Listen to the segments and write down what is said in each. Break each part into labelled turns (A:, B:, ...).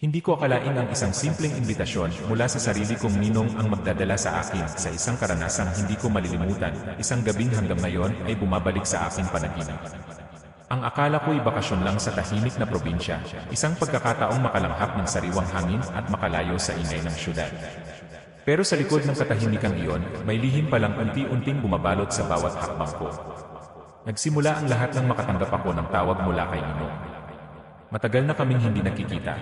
A: Hindi ko akalain ang isang simpleng imbitasyon mula sa sarili kong ninong ang magdadala sa akin sa isang karanasang hindi ko malilimutan, isang gabing hanggang ngayon ay bumabalik sa aking panaginip. Ang akala ko'y bakasyon lang sa tahimik na probinsya, isang pagkakataong makalanghap ng sariwang hangin at makalayo sa ingay ng syudad. Pero sa likod ng katahimikan iyon, may lihim palang unti-unting bumabalot sa bawat hakbang ko. Nagsimula ang lahat nang makatanggap ako ng tawag mula kay Ninong. Matagal na kaming hindi nakikita.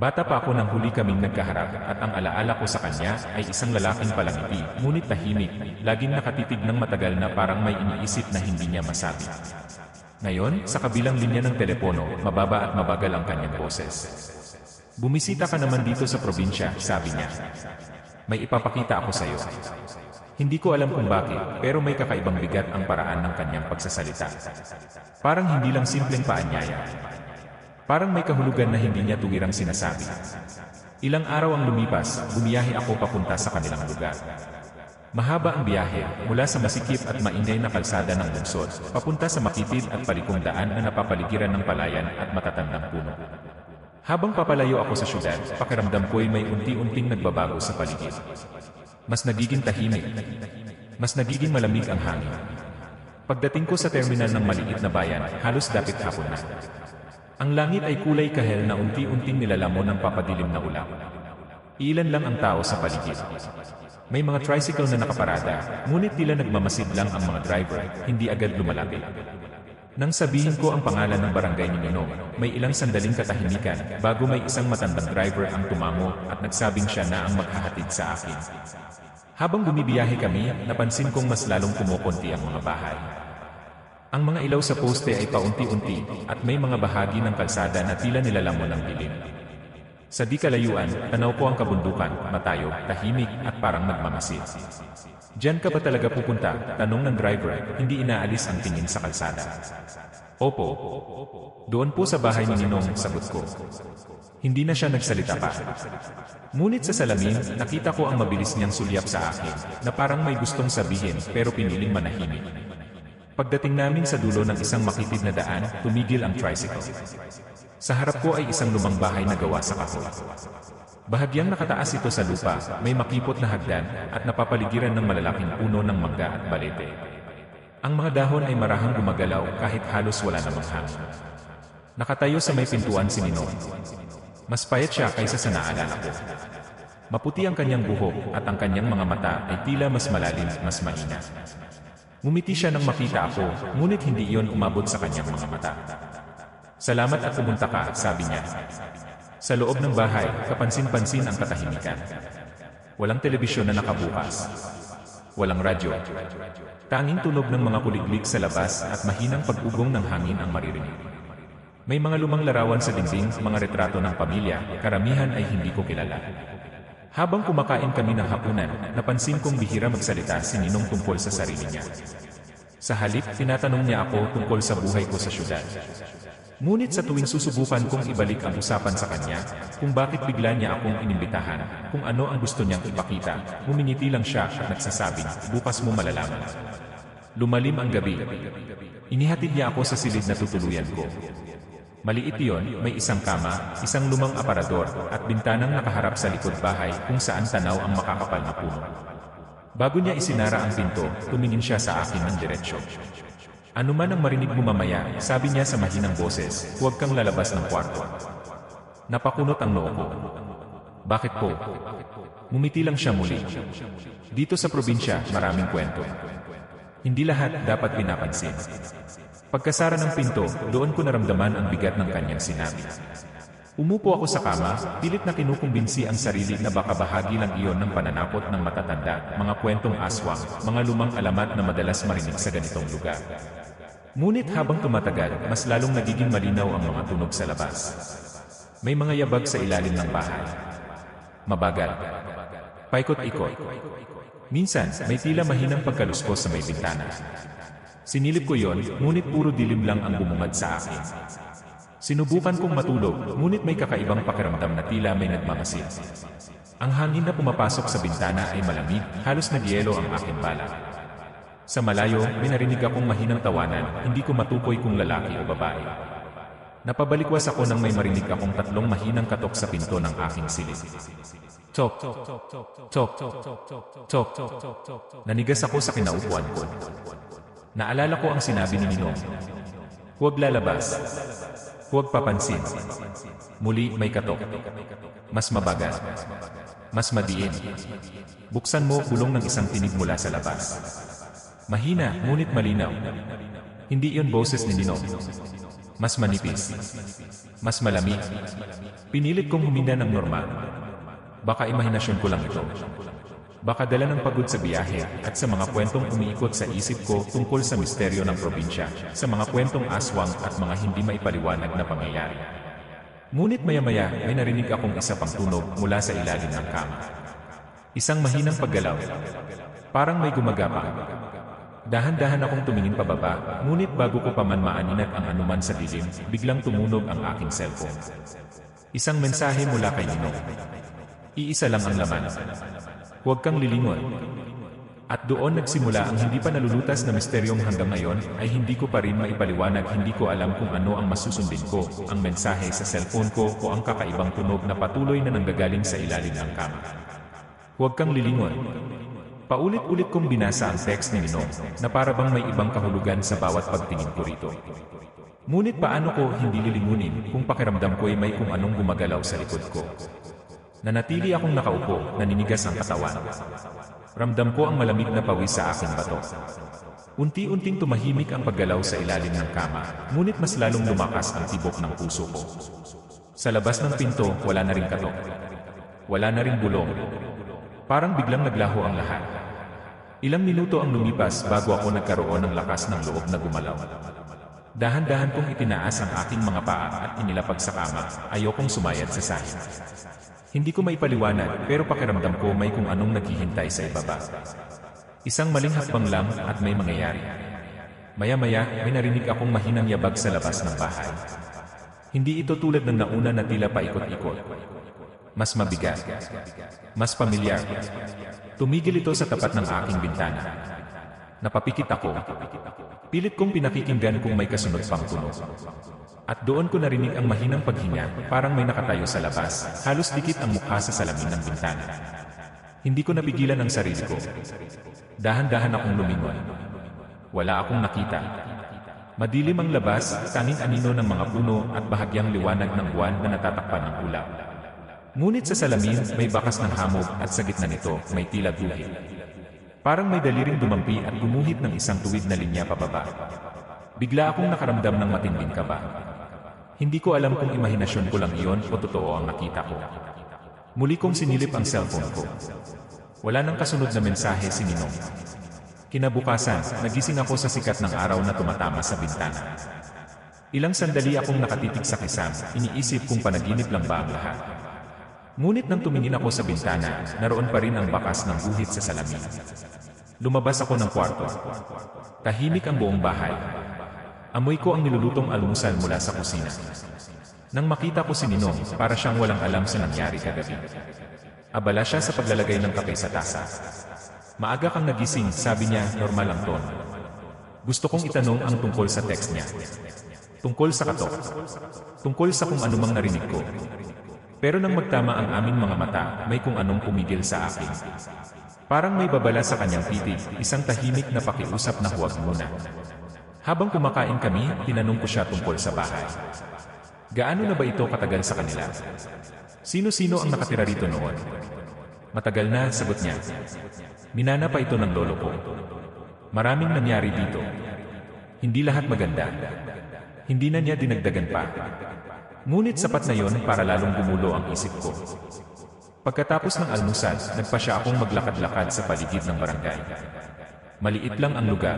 A: Bata pa ako nang huli kaming nagkaharap at ang alaala ko sa kanya ay isang lalaking palangiti, ngunit tahimik, laging nakatitig ng matagal na parang may iniisip na hindi niya masabi. Ngayon, sa kabilang linya ng telepono, mababa at mabagal ang kanyang boses. Bumisita ka naman dito sa probinsya, sabi niya. May ipapakita ako sa iyo. Hindi ko alam kung bakit, pero may kakaibang bigat ang paraan ng kanyang pagsasalita. Parang hindi lang simpleng paanyaya. Parang may kahulugan na hindi niya tuwirang sinasabi. Ilang araw ang lumipas, bumiyahe ako papunta sa kanilang lugar. Mahaba ang biyahe, mula sa masikip at maingay na kalsada ng lungsod, papunta sa makitid at palikong daan na napapaligiran ng palayan at matatandang puno. Habang papalayo ako sa syudad, pakiramdam ko'y may unti-unting nagbabago sa paligid. Mas nagiging tahimik. Mas nagiging malamig ang hangin. Pagdating ko sa terminal ng maliit na bayan, halos dapit hapon na. Ang langit ay kulay kahel na unti-unting nilalamon ng papadilim na ulap. Ilan lang ang tao sa paligid. May mga tricycle na nakaparada, ngunit tila nagmamasid lang ang mga driver, hindi agad lumalapit. Nang sabihin ko ang pangalan ng barangay ni Ninong, may ilang sandaling katahimikan bago may isang matandang driver ang tumamo at nagsabing siya na ang maghahatid sa akin. Habang bumibiyahe kami, napansin kong mas lalong kumukunti ang mga bahay. Ang mga ilaw sa poste ay paunti-unti at may mga bahagi ng kalsada na tila nilalamon ng dilim. Sa di kalayuan, tanaw ko ang kabundukan, matayo, tahimik at parang nagmamasid. Diyan ka ba talaga pupunta? Tanong ng driver, hindi inaalis ang tingin sa kalsada. Opo. Doon po sa bahay ni Ninong, sagot ko. Hindi na siya nagsalita pa. Ngunit sa salamin, nakita ko ang mabilis niyang sulyap sa akin, na parang may gustong sabihin pero piniling manahimik. Pagdating namin sa dulo ng isang makitid na daan, tumigil ang tricycle. Sa harap ko ay isang lumang bahay na gawa sa kahoy. Bahagyang nakataas ito sa lupa, may makipot na hagdan at napapaligiran ng malalaking puno ng mangga at balete. Ang mga dahon ay marahang gumagalaw kahit halos wala namang hangin. Nakatayo sa may pintuan si Ninong. Mas payat siya kaysa sa naalala ko. Maputi ang kanyang buhok at ang kanyang mga mata ay tila mas malalim, mas mahina. Ngumiti siya nang makita ako, ngunit hindi iyon umabot sa kanyang mga mata. Salamat at pumunta ka, sabi niya. Sa loob ng bahay, kapansin-pansin ang katahimikan. Walang telebisyon na nakabukas. Walang radyo. Tanging tunog ng mga kuliglig sa labas at mahinang pag-ugong ng hangin ang maririnig. May mga lumang larawan sa dingding, mga retrato ng pamilya, karamihan ay hindi ko kilala. Habang kumakain kami ng hapunan, napansin kong bihira magsalita si Ninong tungkol sa sarili niya. Sa halip, tinatanong niya ako tungkol sa buhay ko sa syudad. Ngunit sa tuwing susubukan kong ibalik ang usapan sa kanya, kung bakit bigla niya akong inimbitahan, kung ano ang gusto niyang ipakita, humingiti lang siya at nagsasabing, bukas mo malalaman. Lumalim ang gabi. Inihatid niya ako sa silid na tutuluyan ko. Maliit iyon, may isang kama, isang lumang aparador, at bintanang nakaharap sa likod bahay kung saan tanaw ang makakapal na puno. Bago niya isinara ang pinto, tumingin siya sa akin ng diretsyo. Ano man ang marinig mo mamaya, sabi niya sa mahinang boses, huwag kang lalabas ng kwarto. Napakunot ang noo ko. Bakit po? Ngumiti lang siya muli. Dito sa probinsya, maraming kwento. Hindi lahat dapat pinapansin. Pagkasara ng pinto, doon ko naramdaman ang bigat ng kanyang sinabi. Umupo ako sa kama, pilit na kinukumbinsi ang sarili na baka bahagi lang iyon ng pananakot ng matatanda, mga kwentong aswang, mga lumang alamat na madalas marinig sa ganitong lugar. Ngunit habang tumatagal, mas lalong nagiging malinaw ang mga tunog sa labas. May mga yabag sa ilalim ng bahay. Mabagal. Paikot-ikot. Minsan, may tila mahinang pagkaluskos sa may bintana. Sinilip ko yon, ngunit puro dilim lang ang bumungad sa akin. Sinubukan kong matulog, ngunit may kakaibang pakiramdam na tila may nagmamasid. Ang hangin na pumapasok sa bintana ay malamig, halos nagyelo ang aking balak. Sa malayo, may narinig akong mahinang tawanan, hindi ko matukoy kung lalaki o babae. Napabalikwas ako nang may marinig akong tatlong mahinang katok sa pinto ng aking silid. Tok, tok, tok, tok. Nanigas ako sa kinaupuan ko. Naalala ko ang sinabi ni Ninong. Huwag lalabas. Huwag papansin. Muli may katok. Mas mabagal. Mas madiin. Buksan mo kulong ng isang tinig mula sa labas. Mahina, ngunit malinaw. Hindi iyon boses ni Ninong. Mas manipis. Mas malamig. Pinilit kong huminga ng normal. Baka imahinasyon ko lang ito. Baka dala ng pagod sa biyahe at sa mga kwentong umiikot sa isip ko tungkol sa misteryo ng probinsya, sa mga kwentong aswang at mga hindi maipaliwanag na pangyayari. Ngunit maya-maya may narinig akong isa pang tunog mula sa ilalim ng kama. Isang mahinang paggalaw. Parang may gumagapang. Dahan-dahan akong tumingin pababa, ngunit bago ko pa man maaninag ang anuman sa dilim, biglang tumunog ang aking cellphone. Isang mensahe mula kay Ninong. Iisa lang ang laman. Huwag kang lilingon. At doon nagsimula ang hindi pa nalulutas na misteryong hanggang ngayon ay hindi ko pa rin maipaliwanag, hindi ko alam kung ano ang masusundin ko, ang mensahe sa cellphone ko o ang kakaibang tunog na patuloy na nanggagaling sa ilalim ng kama. Huwag kang lilingon. Paulit-ulit kong binasa ang text ni Ninong na para bang may ibang kahulugan sa bawat pagtingin ko rito. Ngunit paano ko hindi lilingunin kung pakiramdam ko ay may kung anong gumagalaw sa likod ko. Nanatili akong nakaupo, naninigas ang katawan. Ramdam ko ang malamig na pawis sa aking bato. Unti-unting tumahimik ang paggalaw sa ilalim ng kama, ngunit mas lalong lumakas ang tibok ng puso ko. Sa labas ng pinto, wala na ring katok. Wala na ring bulong. Parang biglang naglaho ang lahat. Ilang minuto ang lumipas bago ako nagkaroon ng lakas ng loob na gumalaw. Dahan-dahan kong itinaas ang aking mga paa at inilapag sa kama, ayokong sumayad sa sahig. Hindi ko maipaliwanag pero pakiramdam ko may kung anong naghihintay sa ibaba. Isang maling hakbang lang at may mangyayari. Maya-maya may narinig akong mahinang yabag sa labas ng bahay. Hindi ito tulad ng nauna na tila paikot-ikot. Mas mabigat. Mas pamilyar. Tumigil ito sa tapat ng aking bintana. Napapikit ako. Pilit kong pinakikinggan kung may kasunod pang tunog. At doon ko narinig ang mahinang paghinga, parang may nakatayo sa labas, halos dikit ang mukha sa salamin ng bintana. Hindi ko napigilan ang sarili ko. Dahan-dahan akong lumingon. Wala akong nakita. Madilim ang labas, tanging anino ng mga puno at bahagyang liwanag ng buwan na natatakpan ng ulap. Ngunit sa salamin, may bakas ng hamog at sa gitna nito, may tila guhit. Parang may daliring dumampi at gumuhit ng isang tuwid na linya pababa. Bigla akong nakaramdam ng matinding kaba. Hindi ko alam kung imahinasyon ko lang iyon o totoo ang nakita ko. Muli kong sinilip ang cellphone ko. Wala nang kasunod na mensahe si Ninong. Kinabukasan, nagising ako sa sikat ng araw na tumatama sa bintana. Ilang sandali akong nakatitig sa kisam, iniisip kung panaginip lang ba ang lahat. Ngunit nang tumingin ako sa bintana, naroon pa rin ang bakas ng guhit sa salamin. Lumabas ako ng kwarto. Tahimik ang buong bahay. Amoy ko ang nilulutong almusal mula sa kusina. Nang makita ko si Ninong, para siyang walang alam sa nangyari kagabi. Abala siya sa paglalagay ng kape sa tasa. Maaga kang nagising, sabi niya, normal ang tono. Gusto kong itanong ang tungkol sa text niya. Tungkol sa katok. Tungkol sa kung anumang narinig ko. Pero nang magtama ang aming mga mata, may kung anong pumigil sa akin. Parang may babala sa kanyang titig, isang tahimik na pakiusap na huwag muna. Habang kumakain kami, tinanong ko siya tungkol sa bahay. Gaano na ba ito katagal sa kanila? Sino-sino ang nakatira rito noon? Matagal na, sagot niya. Minana pa ito ng lolo ko. Maraming nangyari dito. Hindi lahat maganda. Hindi na niya dinagdagan pa. Ngunit sapat na yon para lalong gumulo ang isip ko. Pagkatapos ng almusal, nagpa siya akong maglakad-lakad sa paligid ng barangay. Maliit lang ang lugar.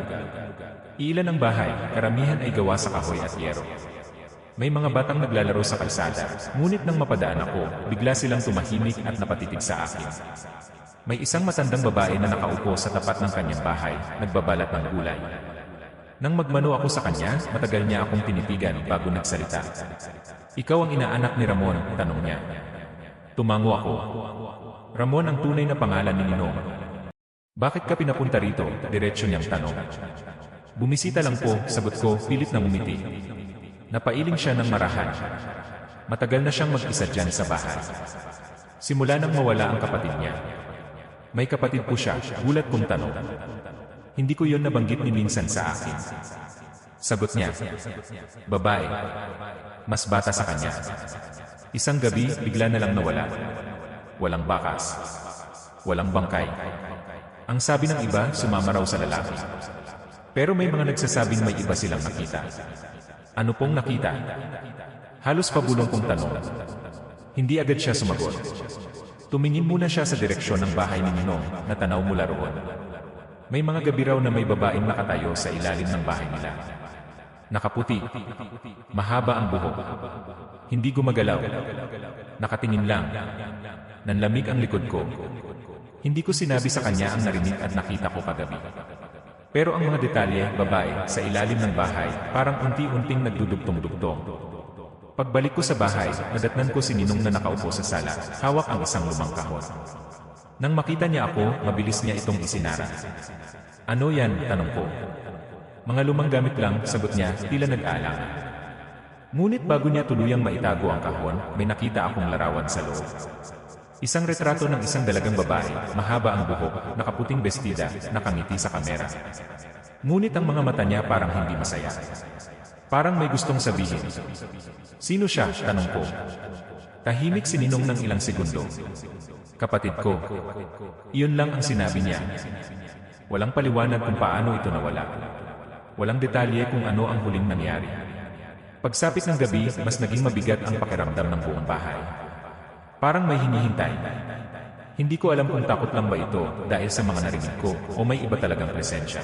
A: Ilan ang bahay, karamihan ay gawa sa kahoy at yero. May mga batang naglalaro sa kalsada, ngunit nang mapadaan ako, bigla silang tumahimik at napatitig sa akin. May isang matandang babae na nakaupo sa tapat ng kanyang bahay, nagbabalat ng gulay. Nang magmano ako sa kanya, matagal niya akong tinitigan bago nagsalita. Ikaw ang inaanak ni Ramon, tanong niya. Tumango ako. Ramon ang tunay na pangalan ni Ninong. Bakit ka pinapunta rito? Diretsyo niyang tanong. Bumisita lang po, sagot ko, pilit na ngumiti. Napailing siya ng marahan. Matagal na siyang mag-isa dyan sa bahay. Simula nang mawala ang kapatid niya. May kapatid po siya, gulat kong tanong. Hindi ko yon nabanggit ni minsan sa akin. Sagot niya, babae. Mas bata sa kanya. Isang gabi, bigla na lang nawala. Walang bakas. Walang bangkay. Ang sabi ng iba, sumama raw sa lalaki. Pero may mga nagsasabing may iba silang nakita. Ano pong nakita? Halos pabulong kong tanong. Hindi agad siya sumagot. Tumingin muna siya sa direksyon ng bahay ni Ninong na tanaw mula roon. May mga gabi raw na may babaeng nakatayo sa ilalim ng bahay nila. Nakaputi. Mahaba ang buhok. Hindi gumagalaw. Nakatingin lang. Nanlamig ang likod ko. Hindi ko sinabi sa kanya ang narinig at nakita ko kagabi. Pero ang mga detalye, babae, sa ilalim ng bahay, parang unti-unting nagdudugtong-dugtong. Pagbalik ko sa bahay, nadatnan ko si Ninong na nakaupo sa sala, hawak ang isang lumang kahon. Nang makita niya ako, mabilis niya itong isinara. Ano yan? Tanong ko. Mga lumang gamit lang, sagot niya, tila nag-aalang. Ngunit bago niya tuluyang maitago ang kahon, may nakita akong larawan sa loob. Isang retrato ng isang dalagang babae, mahaba ang buhok, nakaputing bestida, nakangiti sa kamera. Ngunit ang mga mata niya parang hindi masaya. Parang may gustong sabihin. Sino siya? Tanong ko. Tahimik si Ninong ng ilang segundo. Kapatid ko. Iyon lang ang sinabi niya. Walang paliwanag kung paano ito nawala. Walang detalye kung ano ang huling nangyari. Pagsapit ng gabi, mas naging mabigat ang pakiramdam ng buong bahay. Parang may hinihintay. Hindi ko alam kung takot lang ba ito dahil sa mga narinig ko o may iba talagang presensya.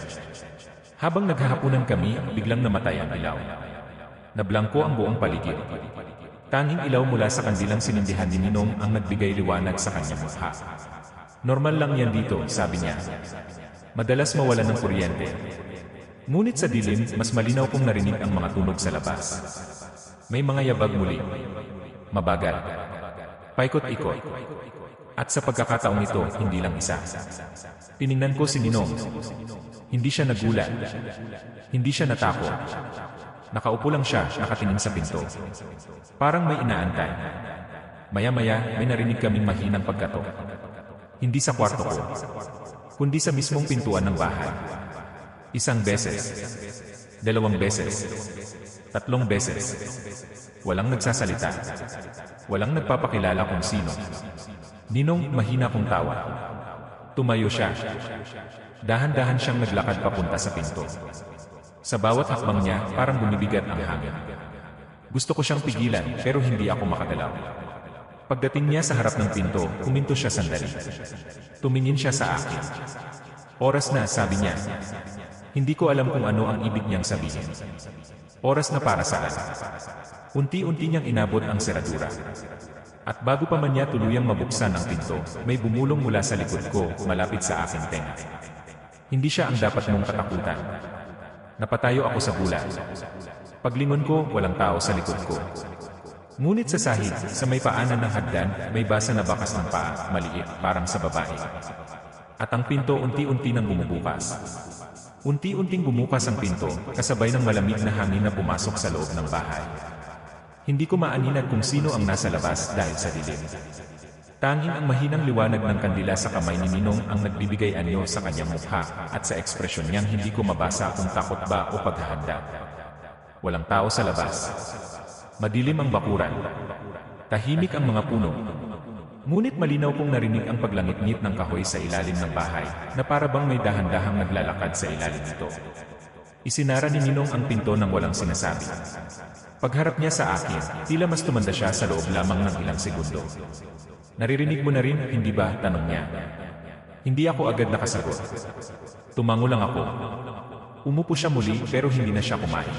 A: Habang naghahapunan kami, biglang namatay ang ilaw. Nablangko ang buong paligid. Tanging ilaw mula sa kandilang sinindihan ni Ninong ang nagbigay liwanag sa kanyang mukha. Normal lang yan dito, sabi niya. Madalas mawala ng kuryente. Ngunit sa dilim, mas malinaw kong narinig ang mga tunog sa labas. May mga yabag muli. Mabagal. Paikot-ikot. At sa pagkakataong ito, hindi lang isa. Tiningnan ko si Ninong. Hindi siya nagulat. Hindi siya natakot. Nakaupo lang siya, nakatingin sa pinto. Parang may inaantay. Maya-maya, may narinig kaming mahinang pagkatok. Hindi sa kwarto ko, kundi sa mismong pintuan ng bahay. Isang beses. 2 beses. 3 beses. Walang nagsasalita. Walang nagpapakilala kung sino. Ninong, mahina kong tawa. Tumayo siya. Dahan-dahan siyang naglakad papunta sa pinto. Sa bawat hakbang niya, parang bumibigat ang hangin. Gusto ko siyang pigilan, pero hindi ako makagalaw. Pagdating niya sa harap ng pinto, huminto siya sandali. Tumingin siya sa akin. Oras na, sabi niya. Hindi ko alam kung ano ang ibig niyang sabihin. Oras na para saan. Unti-unti niyang inabot ang seradura. At bago pa man niya tuluyang mabuksan ang pinto, may bumulong mula sa likod ko, malapit sa aking tenga. Hindi siya ang dapat mong katakutan. Napatayo ako sa bulan. Paglingon ko, walang tao sa likod ko. Ngunit sa sahig, sa may paanan ng hagdan, may basa na bakas ng paa, maliit, parang sa babae. At ang pinto unti-unti nang bumubukas. Unti-unting bumukas ang pinto, kasabay ng malamig na hangin na pumasok sa loob ng bahay. Hindi ko maaninag kung sino ang nasa labas dahil sa dilim. Tanging ang mahinang liwanag ng kandila sa kamay ni Ninong ang nagbibigay anyo sa kanyang mukha at sa ekspresyon niyang hindi ko mabasa kung takot ba o paghahanda. Walang tao sa labas. Madilim ang bakuran. Tahimik ang mga puno. Ngunit malinaw kong narinig ang paglangit-ngit ng kahoy sa ilalim ng bahay na para bang may dahan-dahang naglalakad sa ilalim nito. Isinara ni Ninong ang pinto nang walang sinasabi. Pagharap niya sa akin, tila mas tumanda siya sa loob lamang ng ilang segundo. Naririnig mo na rin, hindi ba? Tanong niya. Hindi ako agad nakasagot. Tumango lang ako. Umupo siya muli pero hindi na siya kumain.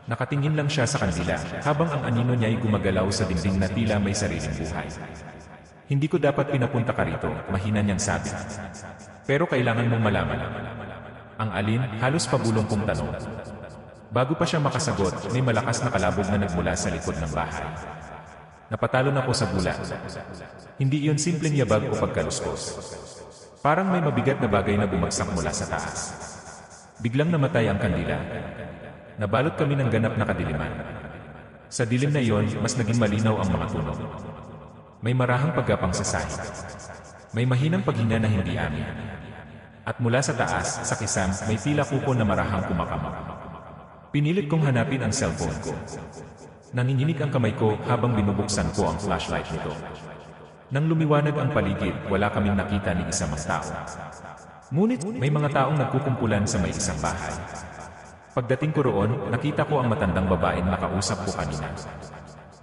A: Nakatingin lang siya sa kandila habang ang anino niya ay gumagalaw sa dingding na tila may sariling buhay. Hindi ko dapat pinapunta ka rito, mahina niyang sabi. Pero kailangan mong malaman. Ang alin, halos pabulong kong tanong. Bago pa siya makasagot, may malakas na kalabog na nagmula sa likod ng bahay. Napatalon ako sa bulan. Hindi iyon simpleng yabag o pagkaluskos. Parang may mabigat na bagay na bumagsak mula sa taas. Biglang namatay ang kandila. Nabalot kami ng ganap na kadiliman. Sa dilim na iyon, mas naging malinaw ang mga tunog. May marahang paggapang sa sahig. May mahinang paghina na hindi amin. At mula sa taas, sa kisam, may tila kuko na marahang kumakamang. Pinilit kong hanapin ang cellphone ko. Nanginginig ang kamay ko habang binubuksan ko ang flashlight nito. Nang lumiwanag ang paligid, wala kaming nakita ni isang tao. Ngunit, may mga taong nagkukumpulan sa may isang bahay. Pagdating ko roon, nakita ko ang matandang babaeng nakausap ko kanina.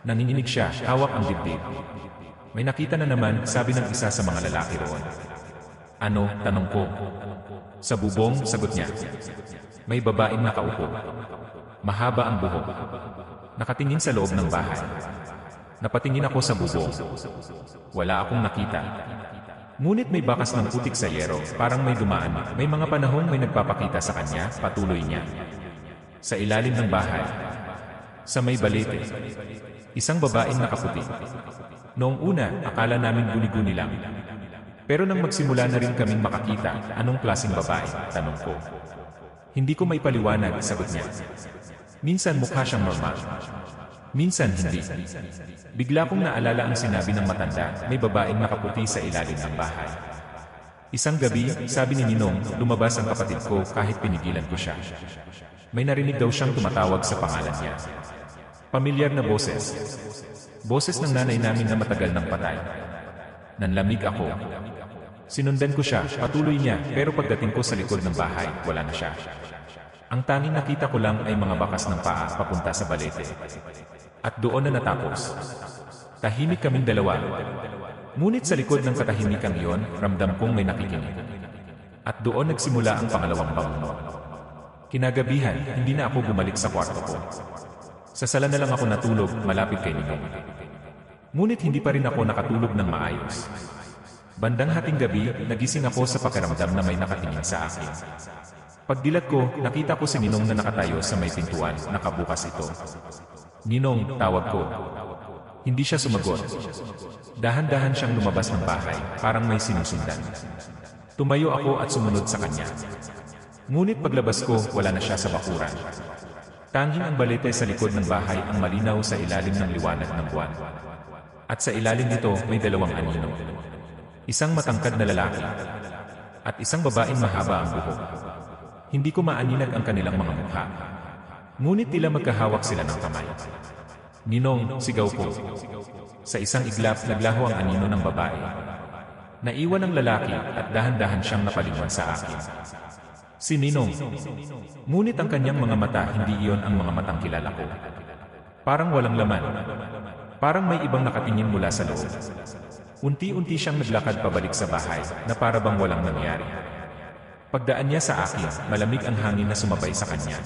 A: Nanginginig siya, hawak ang dibdib. May nakita na naman, sabi ng isa sa mga lalaki roon. Ano, tanong ko. Sa bubong, sagot niya. May babaeng nakaupo. Mahaba ang buhok. Nakatingin sa loob ng bahay. Napatingin ako sa bubong. Wala akong nakita. Ngunit may bakas ng putik sa yero, parang may dumaan. May mga panahong may nagpapakita sa kanya, patuloy niya. Sa ilalim ng bahay. Sa may balete. Isang babaeng nakaputi. Noong una, akala namin guni-guni lang. Pero nang magsimula na rin kaming makakita, anong klaseng babae, tanong ko. Hindi ko may paliwanag, sagot niya. Minsan mukha siyang normal. Minsan hindi. Bigla kong naalala ang sinabi ng matanda, may babaeng nakaputi sa ilalim ng bahay. Isang gabi, sabi ni Ninong, lumabas ang kapatid ko kahit pinigilan ko siya. May narinig daw siyang tumatawag sa pangalan niya. Pamilyar na boses. Boses ng nanay namin na matagal nang patay. Nanlamig ako. Sinundan ko siya, patuloy niya, pero pagdating ko sa likod ng bahay, wala na siya. Ang tanging nakita ko lang ay mga bakas ng paa papunta sa balete. At doon na natapos. Tahimik kaming dalawa. Ngunit sa likod ng katahimikan iyon, ramdam kong may nakikinig. At doon nagsimula ang pangalawang bangungot. Kinagabihan, hindi na ako bumalik sa kwarto ko. Sa sala na lang ako natulog, malapit kay Ninong. Ngunit hindi pa rin ako nakatulog ng maayos. Bandang hating gabi, nagising ako sa pakiramdam na may nakatingin sa akin. Pagdilat ko, nakita ko si Ninong na nakatayo sa may pintuan, nakabukas ito. Ninong, tawag ko. Hindi siya sumagot. Dahan-dahan siyang lumabas ng bahay, parang may sinusundan. Tumayo ako at sumunod sa kanya. Ngunit paglabas ko, wala na siya sa bakuran. Tanging ang balete sa likod ng bahay ang malinaw sa ilalim ng liwanag ng buwan. At sa ilalim nito, may dalawang anino. Isang matangkad na lalaki. At isang babaeng mahaba ang buhok. Hindi ko maaninag ang kanilang mga mukha. Ngunit tila magkahawak sila ng kamay. Ninong, sigaw ko. Sa isang iglap, naglaho ang anino ng babae. Naiwan ang lalaki at dahan-dahan siyang napalingon sa akin. Si Ninong. Ngunit ang kanyang mga mata, hindi iyon ang mga matang kilala ko. Parang walang laman. Parang may ibang nakatingin mula sa loob. Unti-unti siyang naglakad pabalik sa bahay, na para bang walang nangyari. Pagdaan niya sa akin, malamig ang hangin na sumabay sa kanya.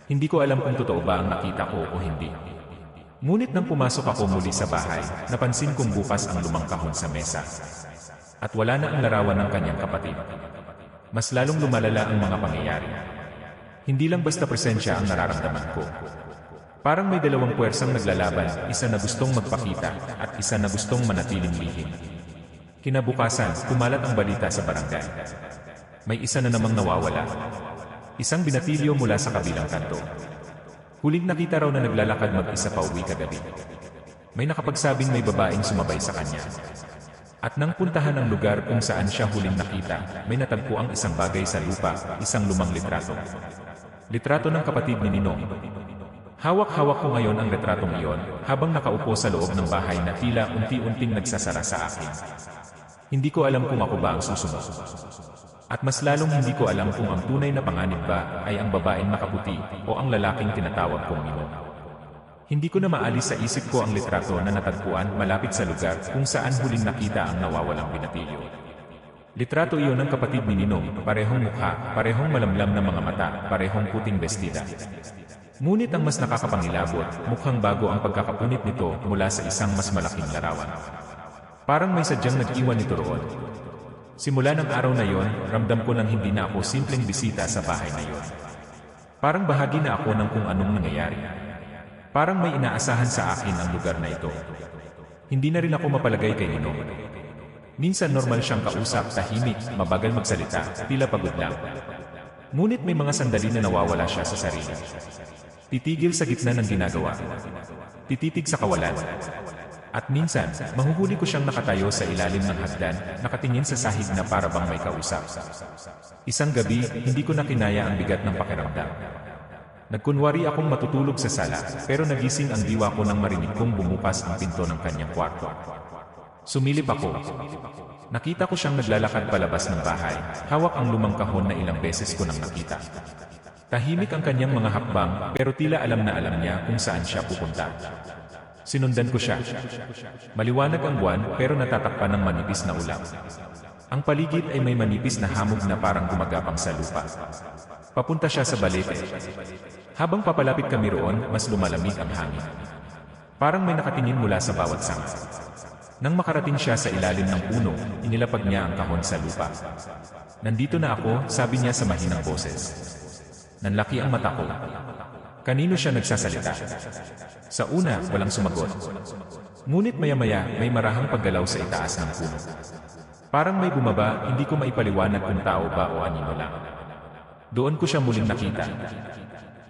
A: Hindi ko alam kung totoo ba ang nakita ko o hindi. Ngunit nang pumasok ako muli sa bahay, napansin kong bukas ang lumang kahon sa mesa. At wala na ang larawan ng kanyang kapatid. Mas lalong lumalala ang mga pangyayari. Hindi lang basta presensya ang nararamdaman ko. Parang may dalawang puwersang naglalaban, isa na gustong magpakita at isa na gustong manatiling lihim. Kinabukasan, kumalat ang balita sa barangay. May isa na namang nawawala. Isang binatilyo mula sa kabilang kanto. Huling nakita raw na naglalakad mag-isa pa uwi kagabi. May nakapagsabing may babaeng sumabay sa kanya. At nang puntahan ang lugar kung saan siya huling nakita, may natagpo ang isang bagay sa lupa, isang lumang litrato. Litrato ng kapatid ni Ninong. Hawak-hawak ko ngayon ang retratong iyon, habang nakaupo sa loob ng bahay na tila unti-unting nagsasara sa akin. Hindi ko alam kung ako ba ang susunod. At mas lalong hindi ko alam kung ang tunay na panganib ba ay ang babaeng nakaputi o ang lalaking tinatawag kong Ninong. Hindi ko na maalis sa isip ko ang litrato na natagpuan malapit sa lugar kung saan huling nakita ang nawawalang binatilyo. Litrato iyon ng kapatid ni Ninong, parehong mukha, parehong malamlam na mga mata, parehong puting bestida. Ngunit ang mas nakakapangilabot, mukhang bago ang pagkakapunit nito mula sa isang mas malaking larawan. Parang may sadyang nag-iwan nito roon. Simula ng araw na yon, ramdam ko nang hindi na ako simpleng bisita sa bahay na yon. Parang bahagi na ako ng kung anong nangyayari. Parang may inaasahan sa akin ang lugar na ito. Hindi na rin ako mapalagay kay Ninong. Minsan normal siyang kausap, tahimik, mabagal magsalita, tila pagod lang. Ngunit may mga sandali na nawawala siya sa sarili. Titigil sa gitna ng ginagawa. Tititig sa kawalan. At minsan, mahuhuli ko siyang nakatayo sa ilalim ng hagdan, nakatingin sa sahig na para bang may kausap. Isang gabi, hindi ko na kinaya ang bigat ng pakiramdam. Nagkunwari akong matutulog sa sala, pero nagising ang diwa ko nang marinig kong bumukas ang pinto ng kanyang kwarto. Sumilip ako. Nakita ko siyang naglalakad palabas ng bahay, hawak ang lumang kahon na ilang beses ko nang nakita. Tahimik ang kanyang mga hakbang, pero tila alam na alam niya kung saan siya pupunta. Sinundan ko siya. Maliwanag ang buwan, pero natatakpan ng manipis na ulap. Ang paligid ay may manipis na hamog na parang gumagapang sa lupa. Papunta siya sa balete. Habang papalapit kami roon, mas lumalamig ang hangin. Parang may nakatingin mula sa bawat sanga. Nang makarating siya sa ilalim ng puno, inilapag niya ang kahon sa lupa. Nandito na ako, sabi niya sa mahinang boses. Nanlaki ang mata ko. Kanino siya nagsasalita? Sa una, walang sumagot. Ngunit maya-maya, may marahang paggalaw sa itaas ng puno. Parang may bumaba, hindi ko maipaliwanag kung tao ba o anino lang. Doon ko siya muling nakita.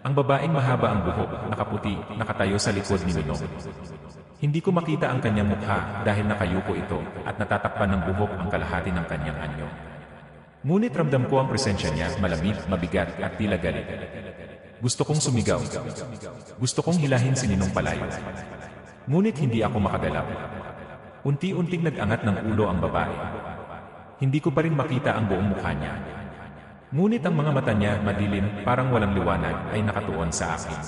A: Ang babaeng mahaba ang buhok, nakaputi, nakatayo sa likod ni Ninong. Hindi ko makita ang kanyang mukha dahil nakayuko ito at natatakpan ng buhok ang kalahati ng kanyang anyo. Ngunit ramdam ko ang presensya niya, malamig, mabigat at tila galit. Gusto kong sumigaw. Gusto kong hilahin si Ninong palayo. Ngunit hindi ako makagalaw. Unti-unting nag-angat ng ulo ang babae. Hindi ko pa rin makita ang buong mukha niya. Ngunit ang mga mata niya, madilim, parang walang liwanag, ay nakatuon sa akin.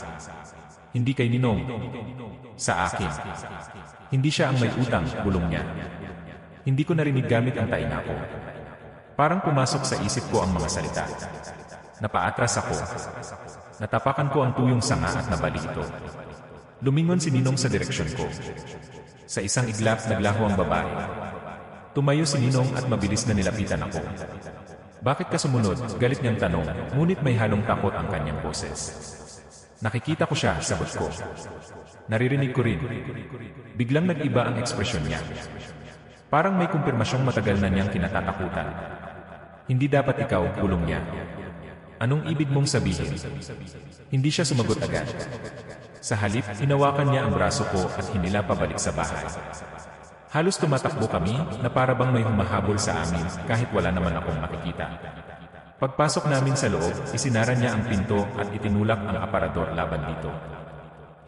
A: Hindi kay Ninong. Sa akin. Hindi siya ang may utang, bulong niya. Hindi ko narinig gamit ang tainga ko. Parang pumasok sa isip ko ang mga salita. Napaatras ako. Natapakan ko ang tuyong sanga at nabali ito. Lumingon si Ninong sa direksyon ko. Sa isang iglap, naglaho ang babae. Tumayo si Ninong at mabilis na nilapitan ako. Bakit ka sumunod? Galit niyang tanong, ngunit may halong takot ang kanyang boses. Nakikita ko siya, sagot ko. Naririnig ko rin. Biglang nag-iba ang ekspresyon niya. Parang may kumpirmasyong matagal na niyang kinatatakutan. Hindi dapat ikaw, bulong niya. Anong ibig mong sabihin? Hindi siya sumagot agad. Sa halip, hinawakan niya ang braso ko at hinila pabalik sa bahay. Halos tumatakbo kami na para bang may humahabol sa amin kahit wala naman akong makikita. Pagpasok namin sa loob, isinara niya ang pinto at itinulak ang aparador laban dito.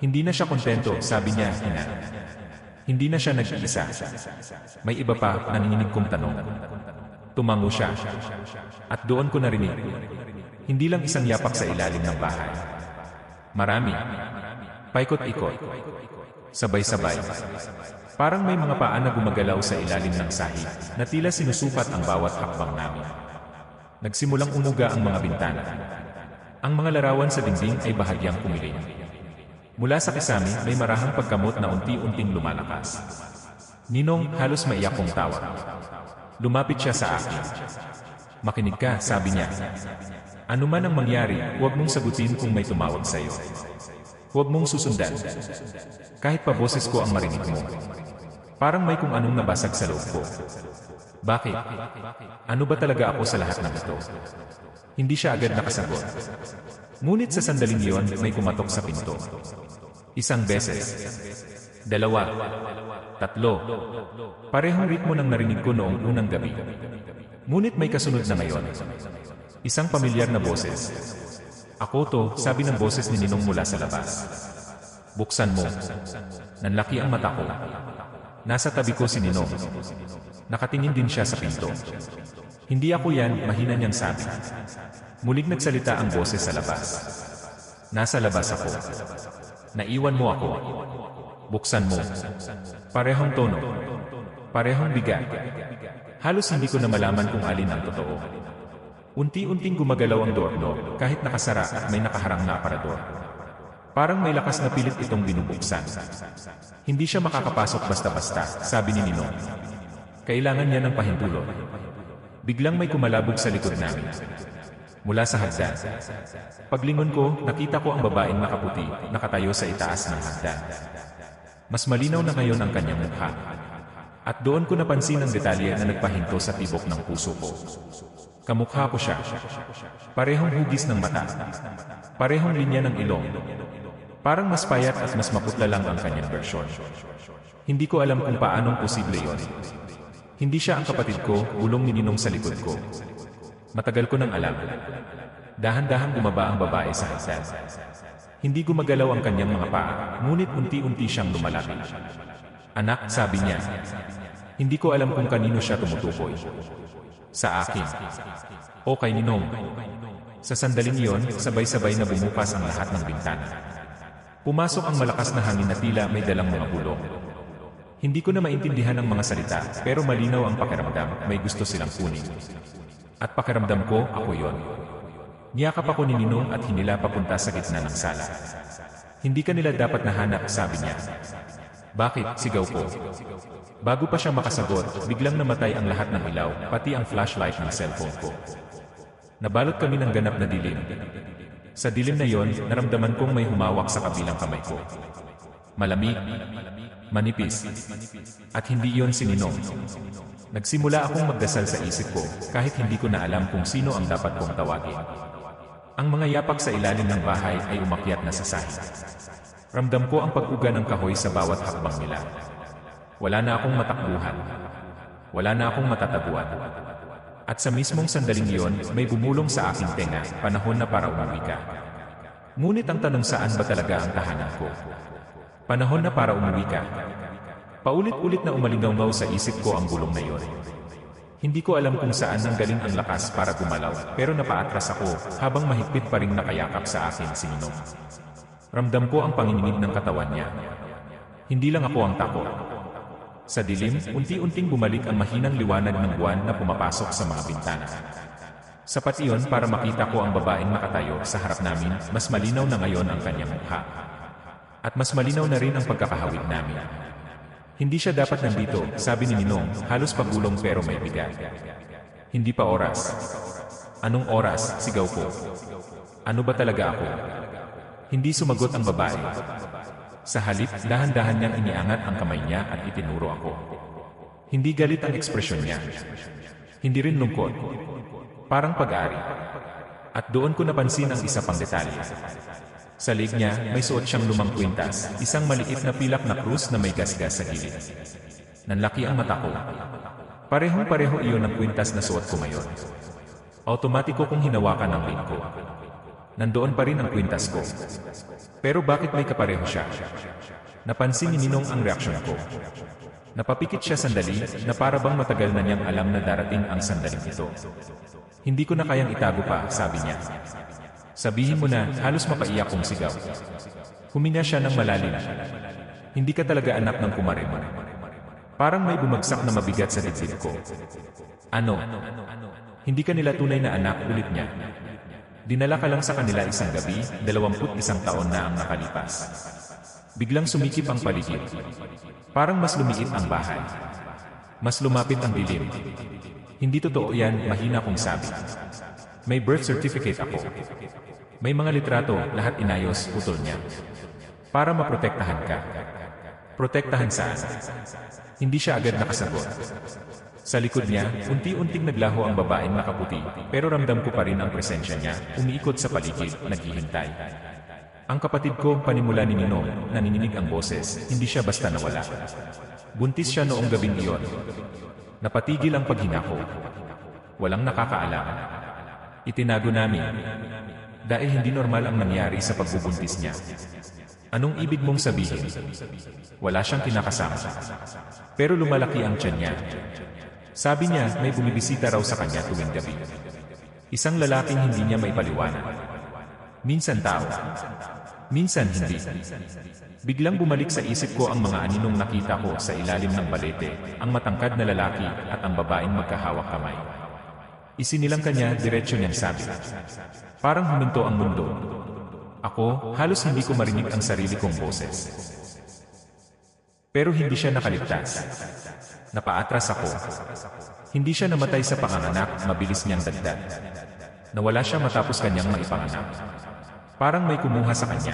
A: Hindi na siya kontento, sabi niya, hina. Hindi na siya nag-iisa. May iba pa, nanginginig kong tanong. Tumango siya. At doon ko narinig. Hindi lang isang yapak sa ilalim ng bahay. Marami. Paikot-ikot. Sabay-sabay. Parang may mga paa na gumagalaw sa ilalim ng sahig, na tila sinusukat ang bawat hakbang namin. Nagsimulang umuga ang mga bintana. Ang mga larawan sa dingding ay bahagyang kumiling. Mula sa kisame, may marahang pagkamot na unti-unting lumalakas. Ninong, halos maiyak kong tawa. Lumapit siya sa akin. Makinig ka, sabi niya. Ano man ang mangyari, huwag mong sagutin kung may tumawag sa iyo. Huwag mong susundan. Kahit pa boses ko ang marinig mo. Parang may kung anong nabasag sa loob ko. Bakit? Ano ba talaga ako sa lahat ng ito? Hindi siya agad nakasagot. Ngunit sa sandaling iyon, may kumatok sa pinto. Isang beses. Dalawa. Tatlo. Parehong ritmo ng narinig ko noong unang gabi. Ngunit may kasunod na ngayon. Isang pamilyar na boses. Ako to, sabi ng boses ni Ninong mula sa labas. Buksan mo. Nanlaki ang mata ko. Nasa tabi ko si Ninong. Nakatingin din siya sa pinto. Hindi ako yan, mahina niyang sabi. Muling nagsalita ang boses sa labas. Nasa labas ako. Naiwan mo ako. Buksan mo. Parehong tono. Parehong bigat. Halos hindi ko na malaman kung alin ang totoo. Unti-unting gumagalaw ang doorknob kahit nakasara at may nakaharang na aparador. Parang may lakas na pilit itong binubuksan. Hindi siya makakapasok basta-basta, sabi ni Ninong. Kailangan niya ng pahintulot. Biglang may kumalabog sa likod namin. Mula sa hagdan. Paglingon ko, nakita ko ang babaeng nakaputi, nakatayo sa itaas ng hagdan. Mas malinaw na ngayon ang kanyang mukha. At doon ko napansin ang detalye na nagpahinto sa tibok ng puso ko. Kamukha ko siya. Parehong hugis ng mata. Parehong linya ng ilong. Parang mas payat at mas maputla lang ang kanyang bersyon. Hindi ko alam kung paanong posible yon. Hindi siya ang kapatid ko, bulong ni Ninong sa likod ko. Matagal ko nang alam. Dahan-dahan bumaba ang babae sa hagdan. Hindi gumagalaw ang kanyang mga paa, ngunit unti-unti siyang lumalapit. Anak, sabi niya. Hindi ko alam kung kanino siya tumutukoy. Sa akin. O kay Ninong. Sa sandaling iyon, sabay-sabay na bumukas ang lahat ng bintana. Pumasok ang malakas na hangin na tila may dalang mga bulong. Hindi ko na maintindihan ang mga salita, pero malinaw ang pakiramdam, may gusto silang kunin. At pakiramdam ko, ako yon. Niyakap ako ni Ninong at hinila papunta sa gitna ng sala. Hindi ka nila dapat nahanap, sabi niya. Bakit? Sigaw ko. Bago pa siya makasagot, biglang namatay ang lahat ng ilaw, pati ang flashlight ng cellphone ko. Nabalot kami ng ganap na dilim. Sa dilim na yon, naramdaman kong may humawak sa kabilang kamay ko. Malamig, manipis, at hindi yon si Ninong. Nagsimula akong magdasal sa isip ko, kahit hindi ko na alam kung sino ang dapat kong tawagin. Ang mga yapak sa ilalim ng bahay ay umakyat na sa sahig. Ramdam ko ang pag-uga ng kahoy sa bawat hakbang nila. Wala na akong matakbuhan. Wala na akong matataguan. At sa mismong sandaling iyon, may bumulong sa aking tenga, panahon na para umuwi ka. Ngunit ang tanong, saan ba talaga ang tahanan ko? Panahon na para umuwi ka. Paulit-ulit na umalingaw sa isip ko ang bulong na iyon. Hindi ko alam kung saan nanggaling ang lakas para gumalaw, pero napaatras ako habang mahigpit pa ring nakayakap sa akin si Ninong. Ramdam ko ang panginginig ng katawan niya. Hindi lang ako ang takot. Sa dilim, unti-unting bumalik ang mahinang liwanag ng buwan na pumapasok sa mga bintana. Sapat iyon para makita ko ang babaeng nakatayo sa harap namin, mas malinaw na ngayon ang kanyang mukha. At mas malinaw na rin ang pagkakahawig namin. Hindi siya dapat nandito, sabi ni Ninong, halos pagulong pero may bigat. Hindi pa oras. Anong oras? Sigaw ko. Ano ba talaga ako? Hindi sumagot ang babae. Sa halip, dahan-dahan niyang iniangat ang kamay niya at itinuro ako. Hindi galit ang ekspresyon niya. Hindi rin lungkot. Parang pag-aari. At doon ko napansin ang isa pang detalye. Sa leg niya, may suot siyang lumang kwintas, isang maliit na pilak na krus na may gasgas sa gilid. Nanlaki ang mata ko. Parehong-pareho iyon ang kwintas na suot ko ngayon. Automatiko kong hinawakan ang leg ko. Nandoon pa rin ang kwintas ko. Pero bakit may kapareho siya? Napansin ni Ninong ang reaksyon ko. Napapikit siya sandali na para bang matagal na niyang alam na darating ang sandaling ito. Hindi ko na kayang itago pa, sabi niya. Sabihin mo na, halos mapaiyak kong sigaw. Huminga siya ng malalim. Hindi ka talaga anak ng kumare mo. Parang may bumagsak na mabigat sa dibdib ko. Ano? Hindi ka nila tunay na anak, ulit niya. Dinala ka lang sa kanila isang gabi, 21 taon na ang nakalipas. Biglang sumikip ang paligid. Parang mas lumiit ang bahay. Mas lumapit ang dilim. Hindi totoo yan, mahina kong sabi. May birth certificate ako. May mga litrato, lahat inayos, putol niya. Para maprotektahan ka. Protektahan saan? Hindi siya agad nakasagot. Sa likod niya, unti-unting naglaho ang babaeng nakaputi, pero ramdam ko pa rin ang presensya niya, umiikot sa paligid, naghihintay. Ang kapatid ko, panimula ni Ninong, nanininig ang boses, hindi siya basta nawala. Buntis siya noong gabing iyon. Napatigil ang paghinga ko. Walang nakakaalam. Itinago namin. Dahil hindi normal ang nangyari sa pagbubuntis niya. Anong ibig mong sabihin? Wala siyang kinakasama. Pero lumalaki ang tiyan niya. Sabi niya, may bumibisita raw sa kanya tuwing gabi. Isang lalaking hindi niya maipaliwanag. Minsan tao. Minsan hindi. Biglang bumalik sa isip ko ang mga aninong nakita ko sa ilalim ng balete, ang matangkad na lalaki at ang babaeng magkahawak kamay. Isinilang kanya, diretsyo niyang sabi. Parang huminto ang mundo. Ako, halos hindi ko marinig ang sarili kong boses. Pero hindi siya nakaligtas. Napaatras ako. Hindi siya namatay sa panganganak, mabilis niyang dagdag. Nawala siya matapos kanyang maipanganak. Parang may kumuha sa kanya.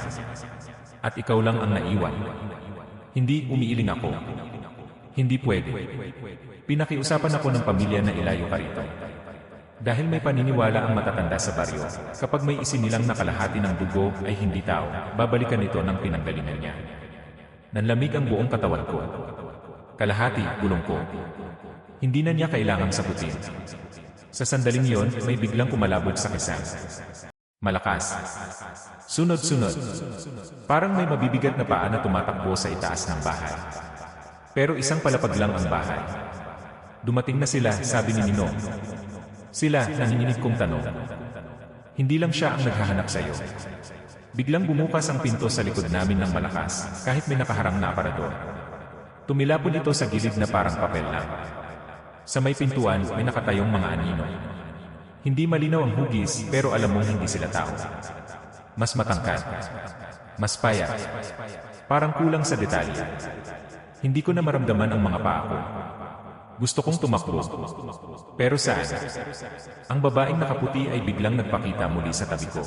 A: At ikaw lang ang naiwan. Hindi, umiiling ako. Hindi pwede. Pinakiusapan ako ng pamilya na ilayo ka rito. Dahil may paniniwala ang matatanda sa baryo, kapag may isinilang na kalahati ng dugo ay hindi tao, babalikan ito ng pinanggalingan niya. Nanlamig ang buong katawan ko. Kalahati, gulong ko. Hindi na niya kailangang sagutin. Sa sandaling yon, may biglang kumalabog sa kisan. Malakas. Sunod-sunod. Parang may mabibigat na paa na tumatakbo sa itaas ng bahay. Pero isang palapag lang ang bahay. Dumating na sila, sabi ni Ninong. Sila, nanginginig kong tanong. Hindi lang siya ang naghahanap sa iyo. Biglang bumukas ang pinto sa likod namin ng malakas, kahit may nakaharang na aparador. Tumilapon ito sa gilid na parang papel lang. Sa may pintuan, may nakatayong mga anino. Hindi malinaw ang hugis, pero alam mong hindi sila tao. Mas matangkad. Mas payat. Parang kulang sa detalye. Hindi ko na maramdaman ang mga paa ko. Gusto kong tumakbo. Pero saan? Ang babaeng nakaputi ay biglang nagpakita muli sa tabi ko.